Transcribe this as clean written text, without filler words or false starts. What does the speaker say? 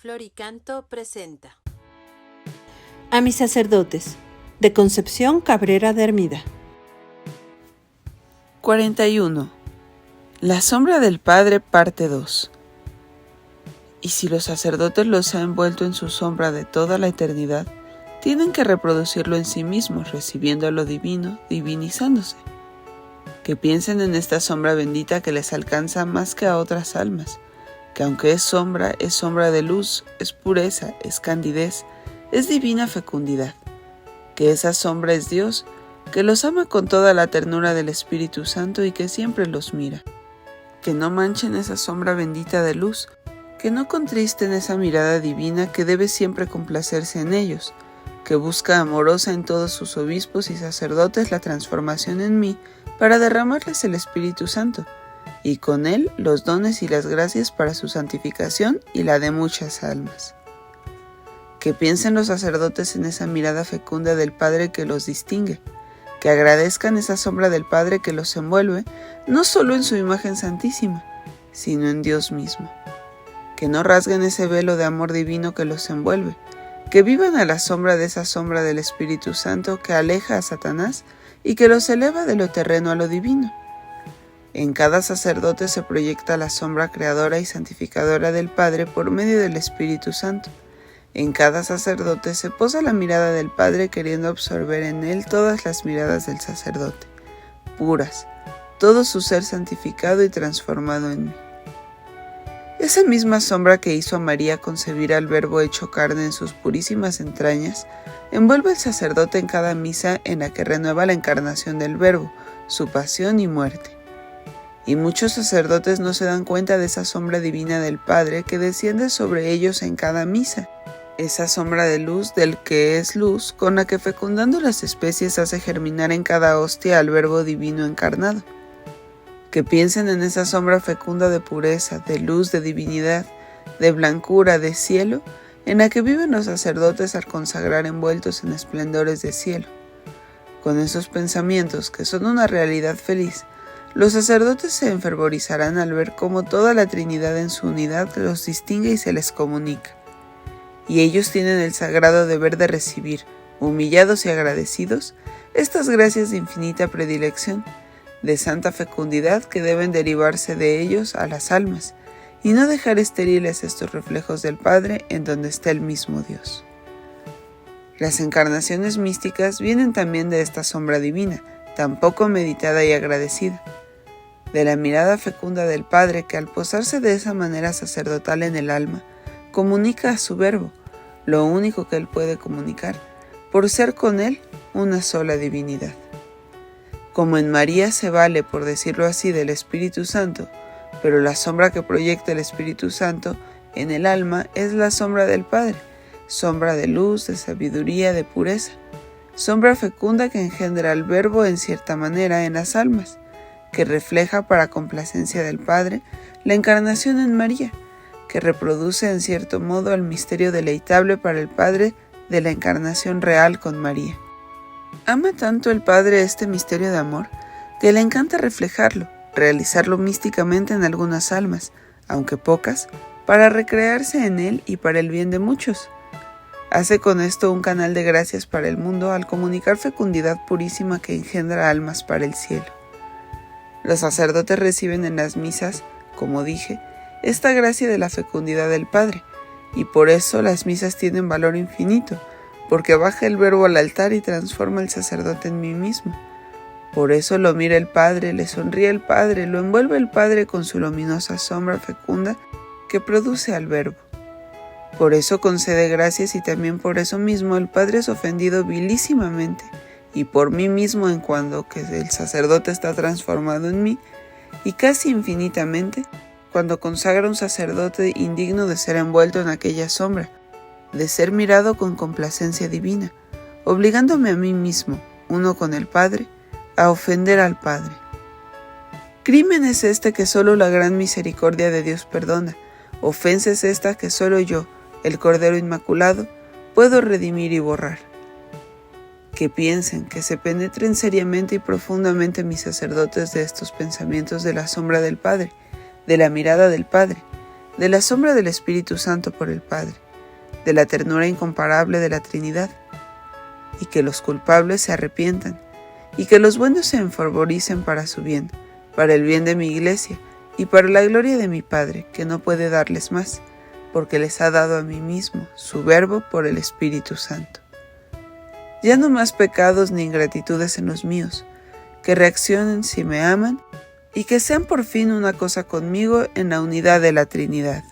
Floricanto presenta A mis sacerdotes, de Concepción Cabrera de Hermida. 41. La sombra del Padre, parte 2. Y si los sacerdotes los han envuelto en su sombra de toda la eternidad, tienen que reproducirlo en sí mismos, recibiendo a lo divino, divinizándose. Que piensen en esta sombra bendita que les alcanza más que a otras almas, que aunque es sombra de luz, es pureza, es candidez, es divina fecundidad. Que esa sombra es Dios, que los ama con toda la ternura del Espíritu Santo y que siempre los mira. Que no manchen esa sombra bendita de luz, que no contristen esa mirada divina que debe siempre complacerse en ellos, que busca amorosa en todos sus obispos y sacerdotes la transformación en mí para derramarles el Espíritu Santo, y con él los dones y las gracias para su santificación y la de muchas almas. Que piensen los sacerdotes en esa mirada fecunda del Padre que los distingue, que agradezcan esa sombra del Padre que los envuelve, no solo en su imagen santísima, sino en Dios mismo. Que no rasguen ese velo de amor divino que los envuelve, que vivan a la sombra de esa sombra del Espíritu Santo que aleja a Satanás y que los eleva de lo terreno a lo divino. En cada sacerdote se proyecta la sombra creadora y santificadora del Padre por medio del Espíritu Santo. En cada sacerdote se posa la mirada del Padre queriendo absorber en él todas las miradas del sacerdote, puras, todo su ser santificado y transformado en mí. Esa misma sombra que hizo a María concebir al Verbo hecho carne en sus purísimas entrañas, envuelve al sacerdote en cada misa en la que renueva la encarnación del Verbo, su pasión y muerte. Y muchos sacerdotes no se dan cuenta de esa sombra divina del Padre que desciende sobre ellos en cada misa, esa sombra de luz del que es luz, con la que fecundando las especies hace germinar en cada hostia al Verbo divino encarnado. Que piensen en esa sombra fecunda de pureza, de luz, de divinidad, de blancura, de cielo, en la que viven los sacerdotes al consagrar envueltos en esplendores de cielo. Con esos pensamientos, que son una realidad feliz, los sacerdotes se enfervorizarán al ver cómo toda la Trinidad en su unidad los distingue y se les comunica. Y ellos tienen el sagrado deber de recibir, humillados y agradecidos, estas gracias de infinita predilección, de santa fecundidad que deben derivarse de ellos a las almas, y no dejar estériles estos reflejos del Padre en donde está el mismo Dios. Las encarnaciones místicas vienen también de esta sombra divina, tan poco meditada y agradecida, de la mirada fecunda del Padre que al posarse de esa manera sacerdotal en el alma, comunica a su Verbo, lo único que él puede comunicar, por ser con él una sola divinidad. Como en María se vale, por decirlo así, del Espíritu Santo, pero la sombra que proyecta el Espíritu Santo en el alma es la sombra del Padre, sombra de luz, de sabiduría, de pureza, sombra fecunda que engendra al Verbo en cierta manera en las almas, que refleja para complacencia del Padre la encarnación en María, que reproduce en cierto modo el misterio deleitable para el Padre de la encarnación real con María. Ama tanto el Padre este misterio de amor, que le encanta reflejarlo, realizarlo místicamente en algunas almas, aunque pocas, para recrearse en él y para el bien de muchos. Hace con esto un canal de gracias para el mundo al comunicar fecundidad purísima que engendra almas para el cielo. Los sacerdotes reciben en las misas, como dije, esta gracia de la fecundidad del Padre, y por eso las misas tienen valor infinito, porque baja el Verbo al altar y transforma al sacerdote en mí mismo. Por eso lo mira el Padre, le sonríe el Padre, lo envuelve el Padre con su luminosa sombra fecunda que produce al Verbo. Por eso concede gracias y también por eso mismo el Padre es ofendido vilísimamente, y por mí mismo en cuando que el sacerdote está transformado en mí, y casi infinitamente cuando consagra un sacerdote indigno de ser envuelto en aquella sombra, de ser mirado con complacencia divina, obligándome a mí mismo, uno con el Padre, a ofender al Padre. Crimen es este que solo la gran misericordia de Dios perdona, ofensa es esta que solo yo, el Cordero Inmaculado, puedo redimir y borrar. Que piensen, que se penetren seriamente y profundamente mis sacerdotes de estos pensamientos de la sombra del Padre, de la mirada del Padre, de la sombra del Espíritu Santo por el Padre, de la ternura incomparable de la Trinidad, y que los culpables se arrepientan, y que los buenos se enfervoricen para su bien, para el bien de mi Iglesia, y para la gloria de mi Padre, que no puede darles más, porque les ha dado a mí mismo, su Verbo, por el Espíritu Santo. Ya no más pecados ni ingratitudes en los míos, que reaccionen si me aman, y que sean por fin una cosa conmigo en la unidad de la Trinidad.